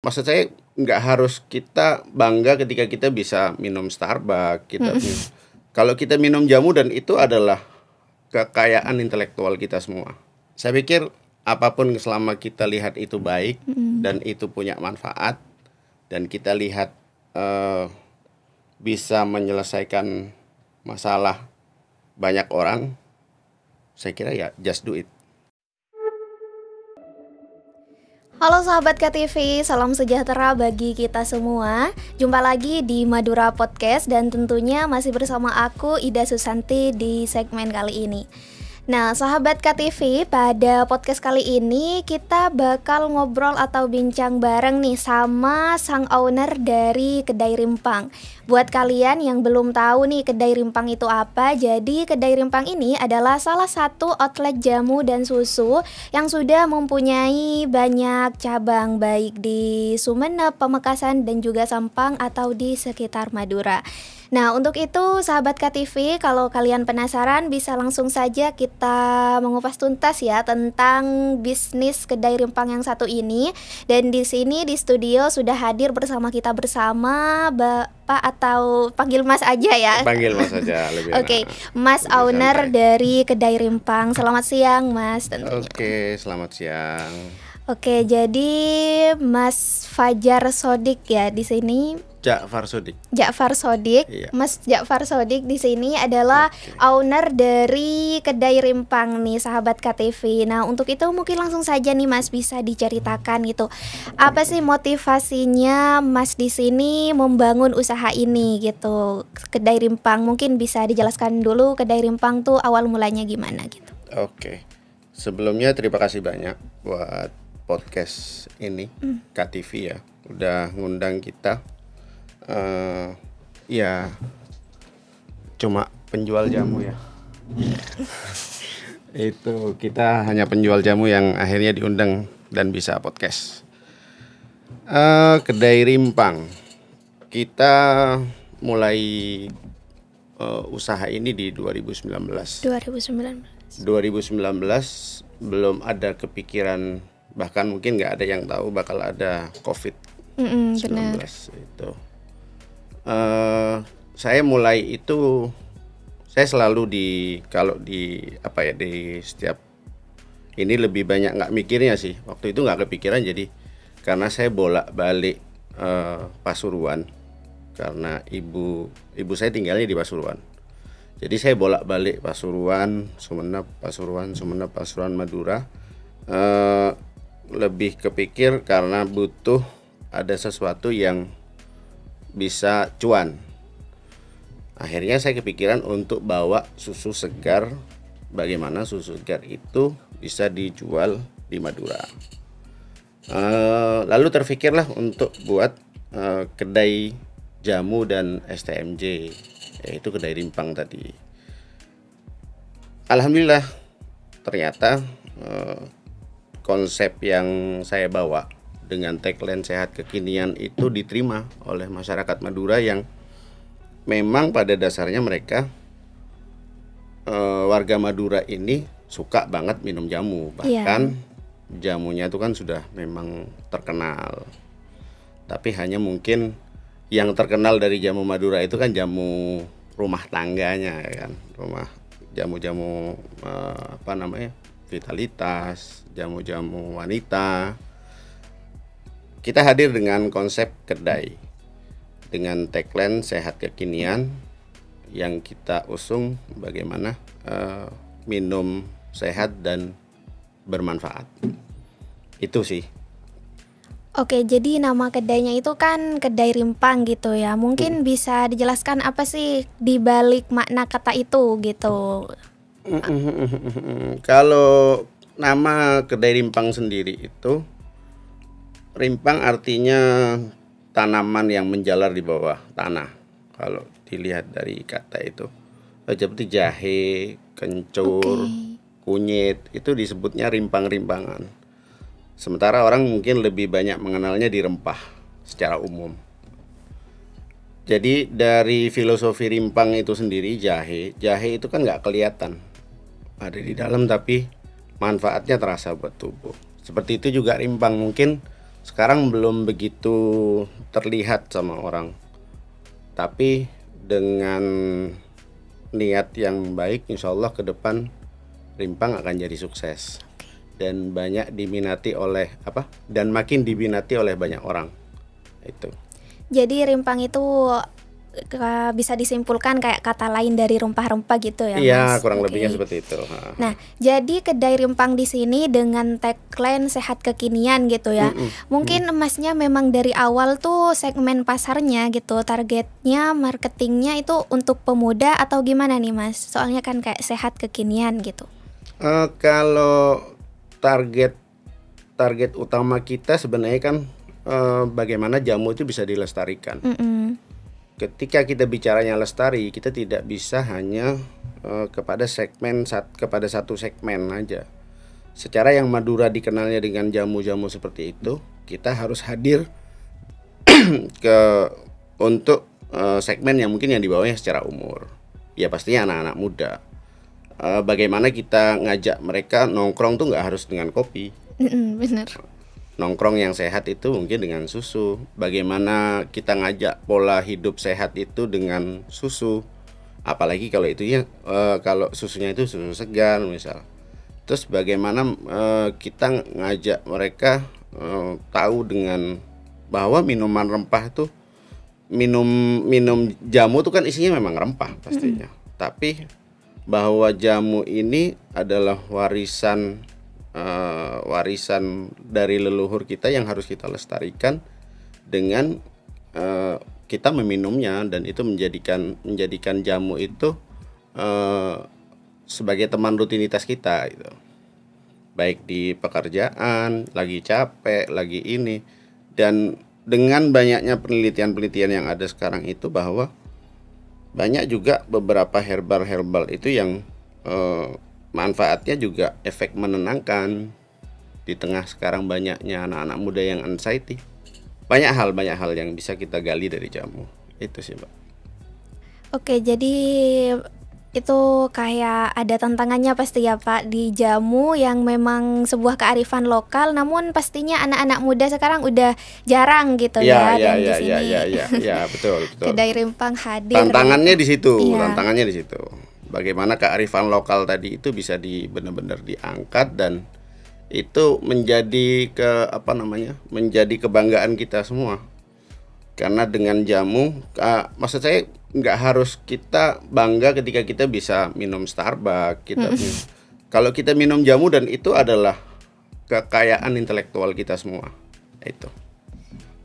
maksud saya nggak harus kita bangga ketika kita bisa minum Starbucks, kalau kita minum jamu dan itu adalah kekayaan intelektual kita semua. Saya pikir apapun selama kita lihat itu baik dan itu punya manfaat dan kita lihat bisa menyelesaikan masalah banyak orang, saya kira ya just do it. Halo sahabat KTV, salam sejahtera bagi kita semua. Jumpa lagi di Madura Podcast dan tentunya masih bersama aku Ida Susanti di segmen kali ini. Nah sahabat KTV, pada podcast kali ini kita bakal ngobrol atau bincang bareng nih sama sang owner dari Kedai Rimpang. Buat kalian yang belum tahu nih Kedai Rimpang itu apa, jadi Kedai Rimpang ini adalah salah satu outlet jamu dan susu yang sudah mempunyai banyak cabang baik di Sumeneb, Pamekasan dan juga Sampang atau di sekitar Madura. Nah untuk itu sahabat KTV, kalau kalian penasaran bisa langsung saja kita mengupas tuntas ya tentang bisnis Kedai Rimpang yang satu ini. Dan di sini di studio sudah hadir bersama kita bersama Bapak atau panggil Mas aja ya. Panggil Mas aja lebih. Oke, Mas owner dari Kedai Rimpang. Selamat siang Mas tentunya. Oke, selamat siang. Oke, jadi Mas Fajar Sodik ya di sini. Ja'far Sodik. Iya. Mas Ja'far Sodik di sini adalah owner dari Kedai Rimpang nih, sahabat KTV. Nah, untuk itu mungkin langsung saja nih Mas bisa diceritakan gitu. Apa sih motivasinya Mas di sini membangun usaha ini gitu? Kedai Rimpang mungkin bisa dijelaskan dulu Kedai Rimpang tuh awal mulanya gimana gitu. Oke. Sebelumnya terima kasih banyak buat podcast ini KTV ya, udah ngundang kita. Ya cuma penjual jamu ya. Itu kita hanya penjual jamu yang akhirnya diundang dan bisa podcast. Kedai Rimpang kita mulai usaha ini di 2019 belum ada kepikiran, bahkan mungkin nggak ada yang tahu bakal ada COVID-19 itu. Saya mulai itu, saya selalu di setiap ini lebih banyak nggak mikirnya sih. Waktu itu nggak kepikiran, jadi karena saya bolak-balik Pasuruan, karena ibu saya tinggalnya di Pasuruan. Jadi saya bolak-balik Pasuruan, Sumeneb, Madura. Lebih kepikir karena butuh ada sesuatu yang bisa cuan. Akhirnya saya kepikiran untuk bawa susu segar. Bagaimana susu segar itu bisa dijual di Madura. Lalu terfikirlah untuk buat kedai jamu dan STMJ, yaitu Kedai Rimpang tadi. Alhamdulillah ternyata konsep yang saya bawa dengan tagline sehat kekinian itu diterima oleh masyarakat Madura yang memang pada dasarnya mereka warga Madura ini suka banget minum jamu, bahkan jamunya itu kan sudah memang terkenal. Tapi hanya mungkin yang terkenal dari jamu Madura itu kan jamu rumah tangganya kan, jamu-jamu vitalitas, jamu-jamu wanita. Kita hadir dengan konsep kedai dengan tagline sehat kekinian yang kita usung bagaimana minum sehat dan bermanfaat. Itu sih. Oke, jadi nama kedainya itu kan Kedai Rimpang gitu ya. Mungkin bisa dijelaskan apa sih di balik makna kata itu gitu. Kalau nama Kedai Rimpang sendiri itu, rimpang artinya tanaman yang menjalar di bawah tanah. Kalau dilihat dari kata itu, seperti jahe, kencur, kunyit, itu disebutnya rimpang-rimpangan. Sementara orang mungkin lebih banyak mengenalnya di rempah secara umum. Jadi dari filosofi rimpang itu sendiri, jahe itu kan nggak kelihatan ada di dalam, tapi manfaatnya terasa buat tubuh. Seperti itu juga rimpang, mungkin sekarang belum begitu terlihat sama orang. Tapi dengan niat yang baik, insya Allah ke depan Rimpang akan jadi sukses dan banyak diminati oleh dan makin diminati oleh banyak orang. Itu. Jadi rimpang itu bisa disimpulkan kayak kata lain dari rempah-rempah gitu ya, Iya, Mas? kurang Oke. lebihnya seperti itu. Nah, jadi kedai rimpang di sini dengan tagline sehat kekinian gitu ya. Mungkin Masnya memang dari awal tuh segmen pasarnya gitu, targetnya, marketingnya itu untuk pemuda atau gimana nih, Mas? Soalnya kan kayak sehat kekinian gitu. Kalau target utama kita sebenarnya kan bagaimana jamu itu bisa dilestarikan. Ketika kita bicaranya lestari, kita tidak bisa hanya kepada satu segmen aja. Secara yang Madura dikenalnya dengan jamu-jamu seperti itu, kita harus hadir untuk segmen yang mungkin yang di bawahnya secara umur. Ya pastinya anak-anak muda. Bagaimana kita ngajak mereka nongkrong tuh nggak harus dengan kopi. Bener. Nongkrong yang sehat itu mungkin dengan susu. Bagaimana kita ngajak pola hidup sehat itu dengan susu. Apalagi kalau kalau susunya itu susu segar misal. Terus bagaimana kita ngajak mereka tahu dengan bahwa minuman rempah itu minum jamu itu kan isinya memang rempah pastinya. Tapi bahwa jamu ini adalah warisan dari leluhur kita yang harus kita lestarikan dengan kita meminumnya, dan itu menjadikan jamu itu sebagai teman rutinitas kita gitu. Baik di pekerjaan, lagi capek, lagi ini. Dan dengan banyaknya penelitian-penelitian yang ada sekarang itu bahwa banyak juga beberapa herbal itu yang manfaatnya juga efek menenangkan. Di tengah sekarang banyaknya anak-anak muda yang anxiety, banyak hal yang bisa kita gali dari jamu. Itu sih, Mbak. Oke, jadi itu kayak ada tantangannya pasti ya Pak di jamu yang memang sebuah kearifan lokal, namun pastinya anak-anak muda sekarang udah jarang gitu ya, dan di sini betul. kedai rimpang hadir. Tantangannya di situ, Iya. tantangannya di situ. Bagaimana kearifan lokal tadi itu bisa benar-benar diangkat, dan itu menjadi menjadi kebanggaan kita semua. Karena dengan jamu, maksud saya nggak harus kita bangga ketika kita bisa minum Starbucks. Kalau kita minum jamu, dan itu adalah kekayaan intelektual kita semua. Itu.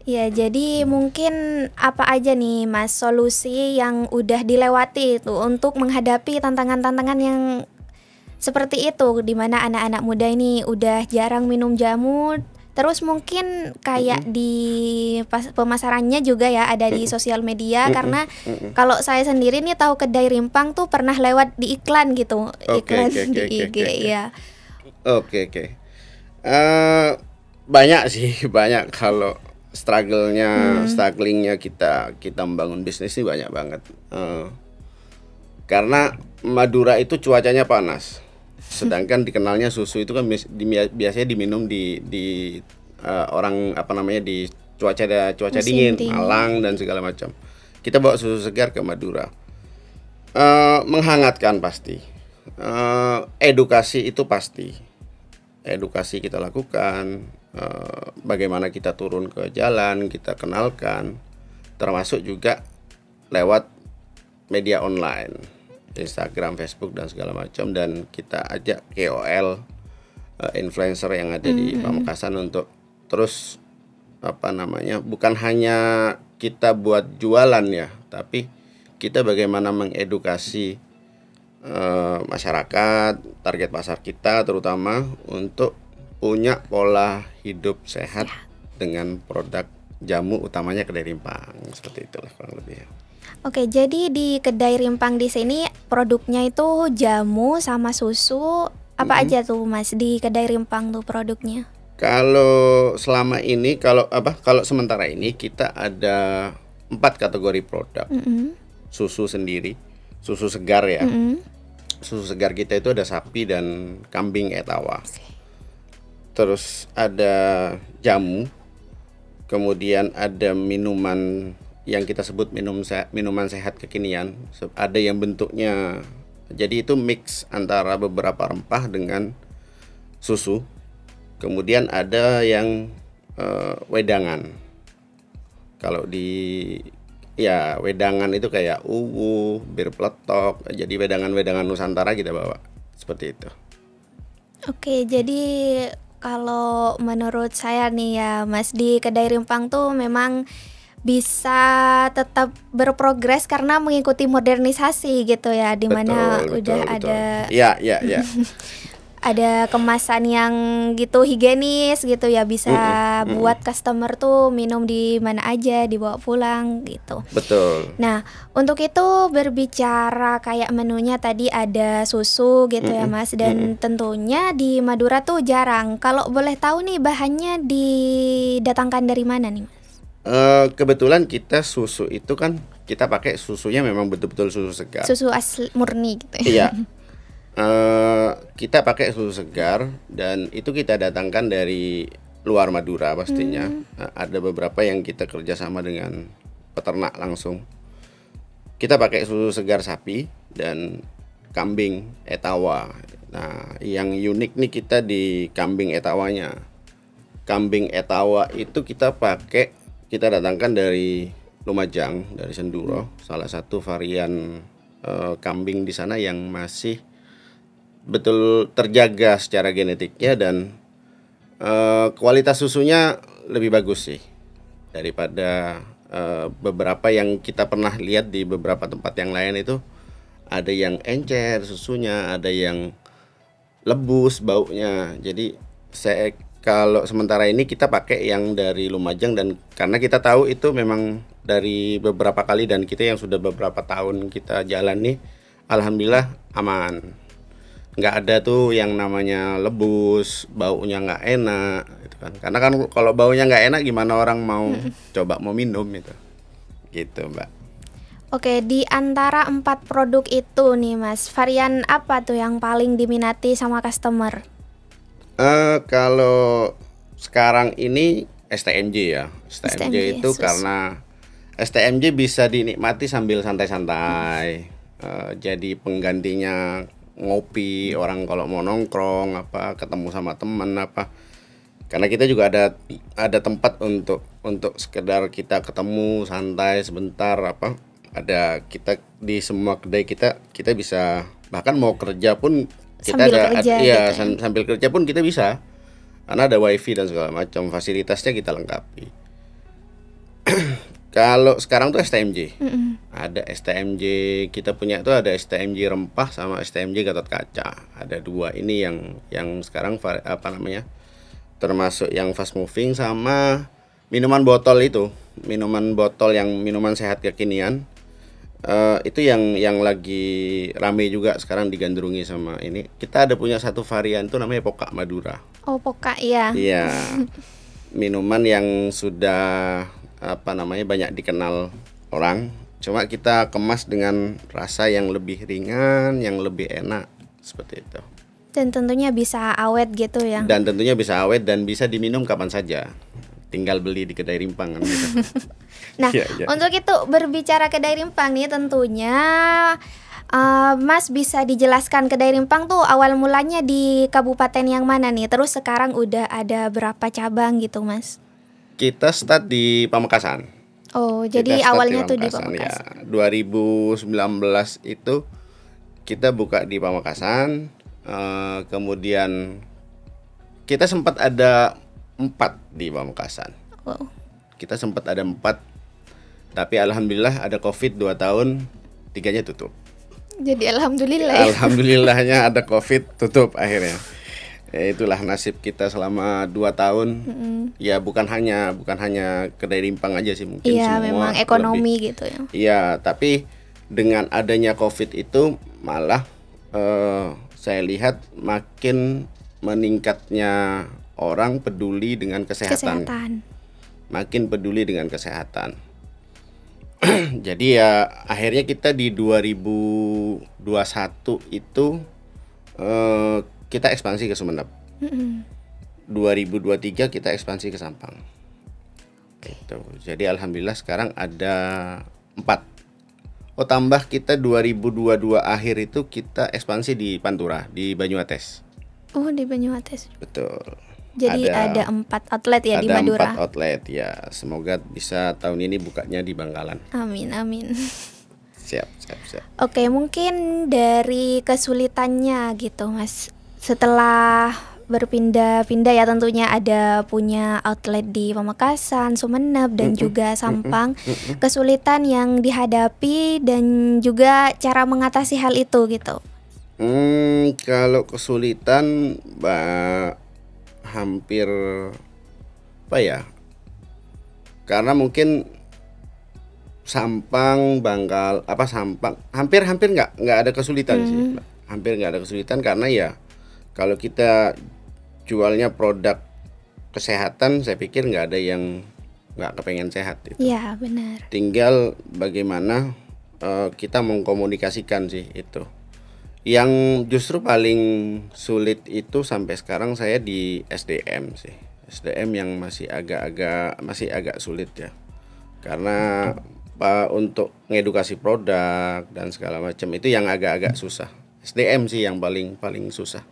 Ya, jadi mungkin apa aja nih Mas solusi yang udah dilewati itu untuk menghadapi tantangan-tantangan yang seperti itu, di mana anak-anak muda ini udah jarang minum jamu. Terus mungkin kayak di pemasarannya juga ya ada di sosial media, karena kalau saya sendiri nih tahu kedai rimpang tuh pernah lewat di iklan gitu, iklan di IG ya. Oke. Banyak kalau strugglingnya kita membangun bisnis ini banyak banget. Karena Madura itu cuacanya panas. Sedangkan dikenalnya susu itu kan biasanya diminum di orang di cuaca dingin, Malang dan segala macam. Kita bawa susu segar ke Madura. Menghangatkan pasti. Edukasi itu pasti. Edukasi kita lakukan. Bagaimana kita turun ke jalan, kita kenalkan, termasuk juga lewat media online. Instagram, Facebook dan segala macam, dan kita ajak KOL, influencer yang ada di Pamekasan untuk terus bukan hanya kita buat jualan ya, tapi kita bagaimana mengedukasi masyarakat, target pasar kita terutama untuk punya pola hidup sehat dengan produk jamu, utamanya kedai rimpang. Seperti itulah kurang lebih ya. Oke, jadi di kedai rimpang di sini produknya itu jamu sama susu. Apa aja tuh Mas di kedai rimpang tuh produknya? Kalau selama ini, kalau sementara ini kita ada 4 kategori produk. Susu sendiri, susu segar ya. Susu segar kita itu ada sapi dan kambing etawa. Terus ada jamu. kemudian ada minuman yang kita sebut minuman sehat kekinian. Ada yang bentuknya, jadi itu mix antara beberapa rempah dengan susu. Kemudian ada yang wedangan. Kalau wedangan itu kayak uwu, bir peletok. Jadi wedangan-wedangan Nusantara kita bawa seperti itu. Oke, jadi kalau menurut saya nih ya Mas, di kedai rimpang tuh memang bisa tetap berprogres karena mengikuti modernisasi gitu ya, dimana udah ada ya ada kemasan yang gitu higienis gitu ya, bisa buat customer tuh minum di mana aja, dibawa pulang gitu. Betul. Nah, untuk itu berbicara kayak menunya tadi ada susu gitu ya Mas, dan tentunya di Madura tuh jarang. Kalau boleh tahu nih bahannya didatangkan dari mana nih Mas? Kebetulan kita susu itu kan kita pakai susunya memang betul-betul susu segar. Susu asli murni gitu ya. Iya. Kita pakai susu segar dan itu kita datangkan dari luar Madura pastinya. Ada beberapa yang kita kerjasama dengan peternak langsung. Kita pakai susu segar sapi dan kambing etawa. Nah, yang unik nih kita di kambing etawanya. Kambing etawa itu kita datangkan dari Lumajang, dari Senduro, salah satu varian kambing di sana yang masih betul terjaga secara genetiknya dan kualitas susunya lebih bagus sih daripada beberapa yang kita pernah lihat di beberapa tempat yang lain. Itu ada yang encer susunya, ada yang lebus baunya. Jadi kalau sementara ini kita pakai yang dari Lumajang, dan karena kita tahu itu memang dari beberapa kali dan kita yang sudah beberapa tahun kita jalan nih, alhamdulillah aman. Nggak ada tuh yang namanya lebus, baunya nggak enak gitu kan. Karena kan kalau baunya nggak enak gimana orang mau coba mau minum gitu Mbak. Oke, di antara 4 produk itu nih Mas, varian apa tuh yang paling diminati sama customer? Kalau sekarang ini STMJ ya. STMJ itu karena STMJ bisa dinikmati sambil santai-santai. Jadi penggantinya ngopi, orang kalau mau nongkrong ketemu sama teman karena kita juga ada tempat untuk sekedar kita ketemu santai sebentar ada kita di semua kedai kita bisa, bahkan mau kerja pun kita sambil kerja pun kita bisa karena ada wifi dan segala macam fasilitasnya kita lengkapi. Kalau sekarang tuh STMJ, ada STMJ kita punya tuh, ada STMJ rempah sama STMJ Gatot Kaca. Ada 2 ini yang sekarang termasuk yang fast moving sama minuman botol itu, minuman sehat kekinian. Itu yang lagi rame juga sekarang digandrungi sama ini. Kita ada punya satu varian tuh namanya Poka Madura. Oh, Poka ya. Iya. Minuman yang sudah banyak dikenal orang, cuma kita kemas dengan rasa yang lebih ringan, yang lebih enak seperti itu. Dan tentunya bisa awet gitu ya. Dan tentunya bisa awet dan bisa diminum kapan saja. Tinggal beli di kedai rimpang kan gitu. Nah, untuk itu berbicara kedai rimpang nih tentunya Mas bisa dijelaskan kedai rimpang tuh awal mulanya di kabupaten yang mana nih? Terus sekarang udah ada berapa cabang gitu Mas? Kita start di Pamekasan. Oh, jadi awalnya tuh di Ya, Pamekasan. 2019 itu kita buka di Pamekasan. Kemudian kita sempat ada 4 di Pamekasan. Wow. Kita sempat ada 4, tapi alhamdulillah ada COVID 2 tahun, 3-nya tutup. Jadi alhamdulillah. Alhamdulillahnya ada COVID, tutup akhirnya. Itulah nasib kita selama 2 tahun. Ya bukan hanya kedai rimpang aja sih, mungkin iya, semua memang ekonomi gitu ya. Iya, tapi dengan adanya COVID itu malah saya lihat makin meningkatnya orang peduli dengan kesehatan. Makin peduli dengan kesehatan. Jadi ya akhirnya kita di 2021 itu kita ekspansi ke Sumeneb. 2023 kita ekspansi ke Sampang. Itu. Jadi alhamdulillah sekarang ada 4. Oh, tambah kita 2022 akhir itu kita ekspansi di Pantura, di Banyuates. Oh, di Banyuates. Betul. Jadi ada 4 outlet ya di Madura. Ada 4 outlet ya. Semoga bisa tahun ini bukanya di Bangkalan. Amin, amin. Siap. Oke, mungkin dari kesulitannya gitu, Mas. Setelah berpindah-pindah ya, tentunya ada punya outlet di Pamekasan, Sumeneb dan juga Sampang. Kesulitan yang dihadapi dan juga cara mengatasi hal itu gitu. Kalau kesulitan hampir apa ya? Karena mungkin Sampang, Bangkal, Sampang, hampir nggak ada kesulitan sih, hampir nggak ada kesulitan karena ya kalau kita jualnya produk kesehatan, saya pikir nggak ada yang nggak kepengen sehat itu. Iya, benar. Tinggal bagaimana kita mengkomunikasikan sih itu. Yang justru paling sulit itu sampai sekarang saya di SDM sih. SDM yang masih agak sulit ya. Karena untuk ngedukasi produk dan segala macam itu yang agak susah. SDM sih yang paling susah.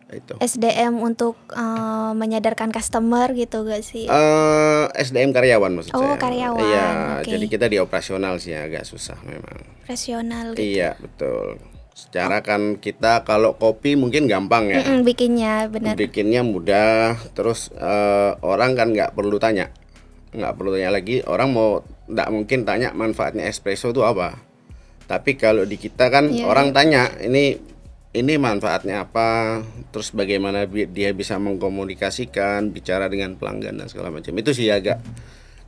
Itu. SDM untuk menyadarkan customer gitu gak sih? SDM karyawan maksud saya. Oh, karyawan. Iya, okay. Jadi kita di operasional sih agak susah memang. Operasional gitu. Iya, betul. Secara kan kita kalau kopi mungkin gampang ya. Bikinnya benar. Bikinnya mudah, terus orang kan nggak perlu tanya lagi. Orang nggak mungkin tanya manfaatnya espresso itu apa. Tapi kalau di kita kan orang tanya ini manfaatnya apa, terus bagaimana dia bisa mengkomunikasikan, bicara dengan pelanggan dan segala macam. Itu sih agak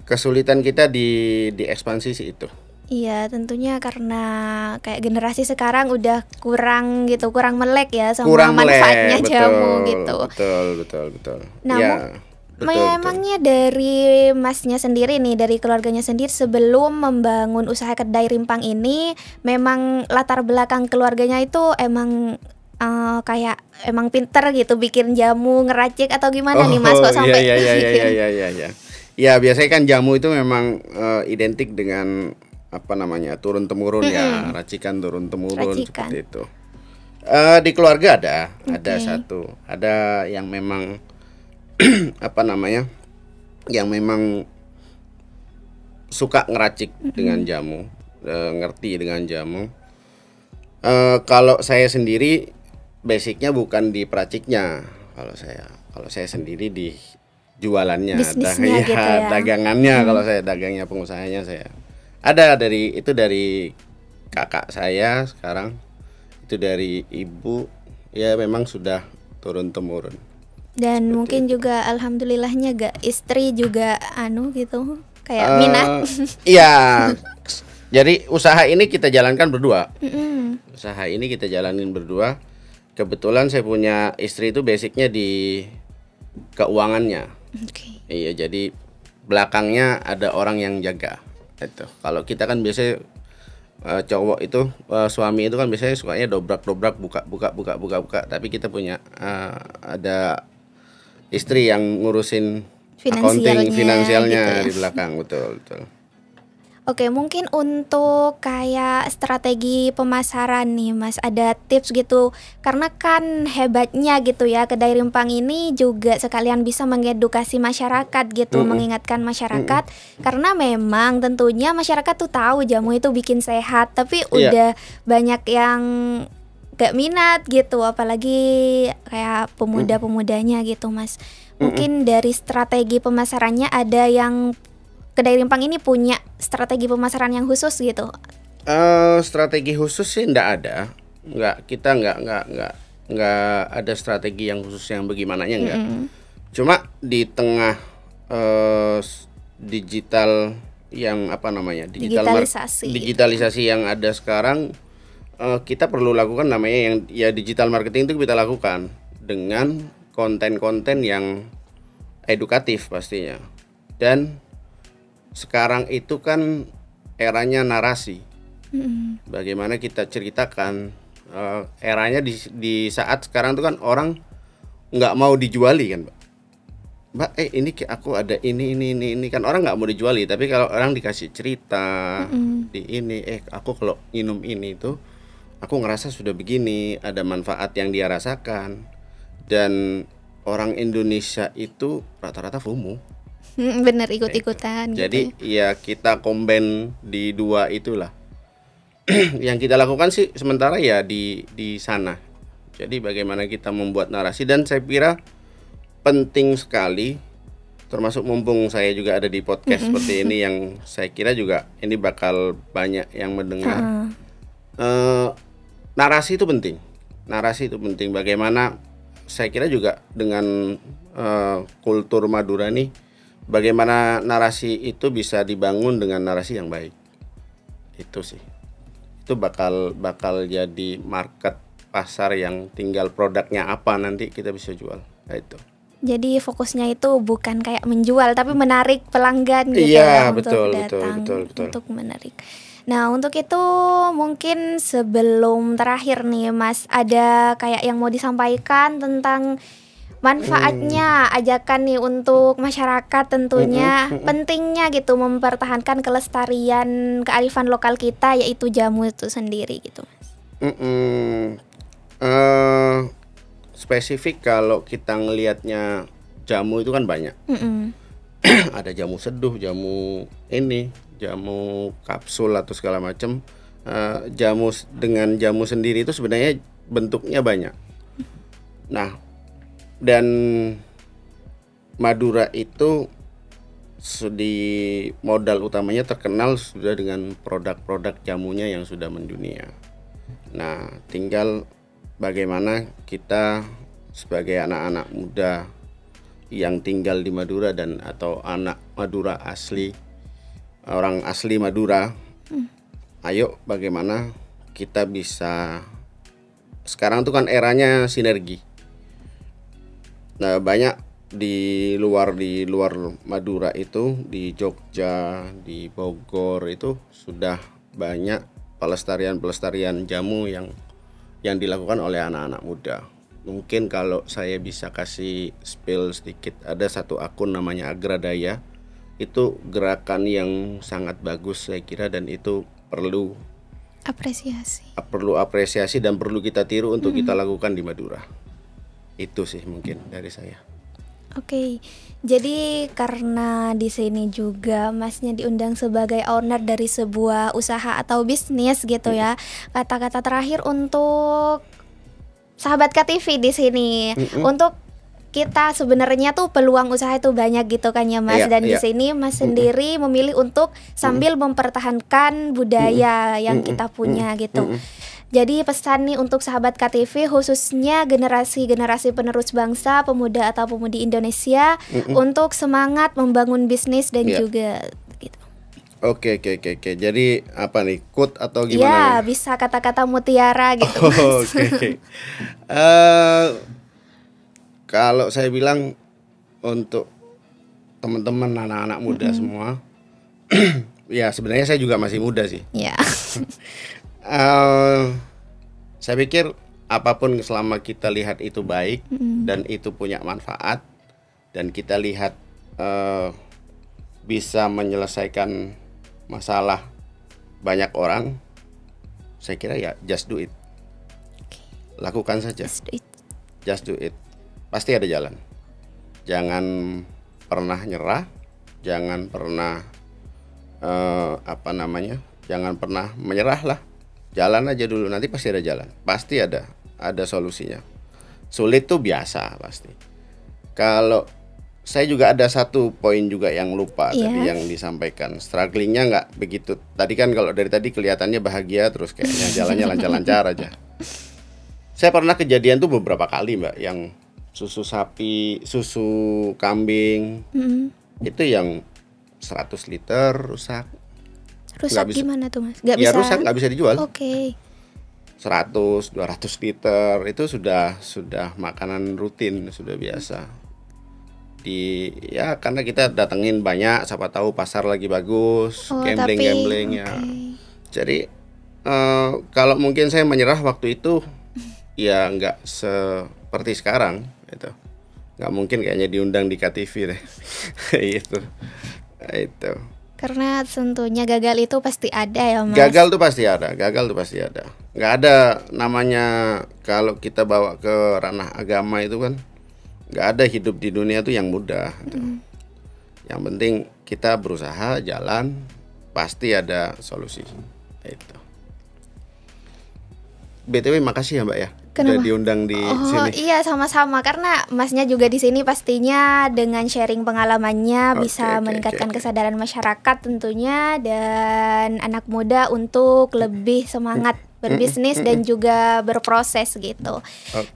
kesulitan kita di ekspansi sih itu. Iya, tentunya karena kayak generasi sekarang udah kurang melek ya sama manfaatnya jamu gitu. Betul. Nah, ya, memangnya dari masnya sendiri nih, dari keluarganya sendiri sebelum membangun usaha kedai rimpang ini, memang latar belakang keluarganya itu emang emang pinter gitu bikin jamu, ngeracik atau gimana nih Mas kok sampai iya. Ya, biasanya kan jamu itu memang identik dengan turun temurun ya, racikan turun temurun seperti itu. Di keluarga ada satu, ada yang memang yang memang suka ngeracik dengan jamu, ngerti dengan jamu. Kalau saya sendiri basicnya bukan di peraciknya, kalau saya sendiri di jualannya, bisnisnya gitu ya. Dagangannya. Kalau saya dagangnya, pengusahanya saya ada dari kakak saya sekarang, itu dari ibu, ya memang sudah turun temurun. Dan seperti mungkin itu. Juga alhamdulillahnya istri juga gitu kayak minat. Iya. Jadi usaha ini kita jalankan berdua. Usaha ini kita jalanin berdua. Kebetulan saya punya istri itu basicnya di keuangannya. Iya, jadi belakangnya ada orang yang jaga. Itu. Kalau kita kan biasanya cowok itu suami itu kan biasanya sukanya dobrak buka. Tapi kita punya ada istri yang ngurusin accounting finansialnya gitu ya. Di belakang, betul. Oke, mungkin untuk kayak strategi pemasaran nih Mas, ada tips gitu. Karena kan hebatnya gitu ya, kedai rimpang ini juga sekalian bisa mengedukasi masyarakat gitu, mengingatkan masyarakat. Karena memang tentunya masyarakat tuh tahu jamu itu bikin sehat, tapi udah banyak yang gak minat gitu, apalagi kayak pemuda-pemudanya gitu Mas. Mungkin dari strategi pemasarannya ada yang kedai rimpang ini punya strategi pemasaran yang khusus gitu? Strategi khusus sih kita nggak ada strategi yang khusus yang bagaimananya enggak. Cuma di tengah digital yang digitalisasi yang ada sekarang, kita perlu lakukan namanya yang digital marketing itu kita lakukan dengan konten-konten yang edukatif pastinya. Dan sekarang itu kan eranya narasi. Bagaimana kita ceritakan eranya di saat sekarang itu kan orang nggak mau dijuali kan, Pak. Mbak, ini aku ada ini kan orang nggak mau dijuali, tapi kalau orang dikasih cerita di ini, aku kalau minum ini tuh aku ngerasa sudah begini, ada manfaat yang dia rasakan. Dan orang Indonesia itu rata-rata FOMO. Bener, ikut-ikutan gitu. Jadi ya kita combine di dua itulah. Yang kita lakukan sih sementara ya di sana. Jadi bagaimana kita membuat narasi, dan saya kira penting sekali, termasuk mumpung saya juga ada di podcast seperti ini yang saya kira juga ini bakal banyak yang mendengar. Narasi itu penting. Narasi itu penting. Bagaimana saya kira juga dengan kultur Madura nih, bagaimana narasi itu bisa dibangun dengan narasi yang baik. Itu sih. Itu bakal jadi market pasar yang tinggal produknya apa nanti kita bisa jual. Nah, itu. Jadi fokusnya itu bukan kayak menjual tapi menarik pelanggan gitu iya, ya, untuk datang, betul. untuk menarik. Nah, untuk itu mungkin sebelum terakhir nih Mas, ada kayak yang mau disampaikan tentang manfaatnya, ajakan nih untuk masyarakat tentunya, pentingnya gitu mempertahankan kelestarian kearifan lokal kita, yaitu jamu itu sendiri gitu Mas. Spesifik kalau kita ngelihatnya jamu itu kan banyak. Ada jamu seduh, jamu ini, jamu kapsul atau segala macam. Dengan jamu sendiri itu sebenarnya bentuknya banyak. Nah, dan Madura itu di modal utamanya terkenal sudah dengan produk-produk jamunya yang sudah mendunia. Nah, tinggal bagaimana kita sebagai anak-anak muda yang tinggal di Madura dan atau anak Madura asli, orang asli Madura, ayo bagaimana kita bisa, sekarang tuh kan eranya sinergi. Nah, banyak di luar Madura itu, di Jogja, di Bogor itu sudah banyak pelestarian jamu yang dilakukan oleh anak-anak muda. Mungkin kalau saya bisa kasih spill sedikit, ada satu akun namanya Agradaya. Itu gerakan yang sangat bagus saya kira, dan itu perlu apresiasi dan perlu kita tiru untuk kita lakukan di Madura. Itu sih mungkin dari saya. Oke, jadi karena di sini juga Masnya diundang sebagai owner dari sebuah usaha atau bisnis gitu ya. Kata-kata terakhir untuk sahabat KTV di sini, untuk kita sebenarnya tuh peluang usaha itu banyak gitu kan ya Mas, dan di sini Mas sendiri memilih untuk sambil mempertahankan budaya yang kita punya gitu. Jadi pesan nih untuk sahabat KTV, khususnya generasi penerus bangsa, pemuda atau pemudi Indonesia, untuk semangat membangun bisnis dan juga gitu. Oke. Jadi apa nih, quote atau gimana? Ya, bisa kata-kata mutiara gitu. Oke. Kalau saya bilang untuk teman-teman anak-anak muda semua, ya sebenarnya saya juga masih muda sih. Ya. Saya pikir apapun selama kita lihat itu baik dan itu punya manfaat, dan kita lihat bisa menyelesaikan masalah banyak orang, saya kira ya just do it. Lakukan saja. Just do it. Pasti ada jalan. Jangan pernah nyerah, jangan pernah jangan pernah menyerah lah. Jalan aja dulu, nanti pasti ada jalan. Pasti ada solusinya. Sulit tuh biasa pasti. Kalau saya juga ada satu poin juga yang lupa tadi yang disampaikan. Strugglingnya nggak begitu. Tadi kan kalau dari tadi kelihatannya bahagia terus kayaknya jalannya lancar-lancar aja. Saya pernah kejadian tuh beberapa kali Mbak, yang susu sapi, susu kambing, itu yang 100 liter rusak. Rusak gimana tuh Mas? Rusak, nggak bisa dijual. Oke. 100-200 liter itu sudah makanan rutin, sudah biasa. Karena kita datengin banyak, siapa tahu pasar lagi bagus, gambling ya. Jadi kalau mungkin saya menyerah waktu itu, ya nggak seperti sekarang gitu. nggak mungkin kayaknya diundang di KTV deh. Itu. Karena tentunya gagal itu pasti ada ya Mas. Gagal tuh pasti ada. Nggak ada namanya kalau kita bawa ke ranah agama itu kan, nggak ada hidup di dunia tuh yang mudah. Yang penting kita berusaha jalan, pasti ada solusi. Itu. BTW makasih ya Mbak ya. Kenapa? Udah diundang di sini. Iya sama-sama, karena Masnya juga di sini pastinya dengan sharing pengalamannya bisa meningkatkan kesadaran masyarakat tentunya, dan anak muda untuk lebih semangat berbisnis dan juga berproses gitu.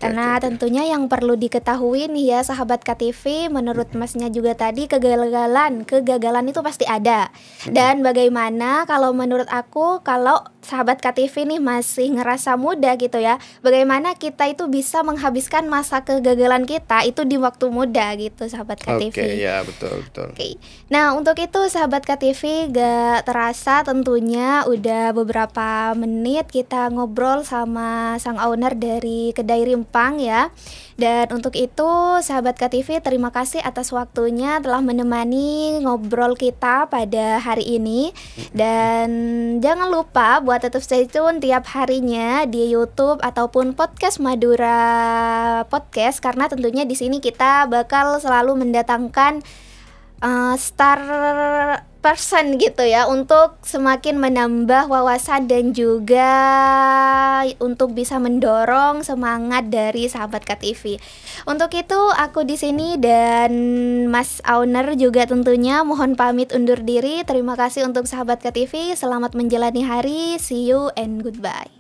Karena tentunya yang perlu diketahui nih ya sahabat KTV, menurut Masnya juga tadi kegagalan itu pasti ada. Dan bagaimana kalau menurut aku, kalau sahabat KTV nih masih ngerasa muda gitu ya, bagaimana kita itu bisa menghabiskan masa kegagalan kita itu di waktu muda gitu sahabat KTV. Ya betul. Nah untuk itu sahabat KTV, gak terasa tentunya udah beberapa menit kita ngobrol sama sang owner dari kedai Rimpang ya. Dan untuk itu sahabat KTV, terima kasih atas waktunya telah menemani ngobrol kita pada hari ini. Dan jangan lupa buat tetap stay tune tiap harinya di YouTube ataupun podcast Madura Podcast, karena tentunya di sini kita bakal selalu mendatangkan star person gitu ya, untuk semakin menambah wawasan dan juga untuk bisa mendorong semangat dari sahabat KTV. Untuk itu aku di sini dan Mas Owner juga tentunya mohon pamit undur diri. Terima kasih untuk sahabat KTV, selamat menjalani hari, see you and goodbye.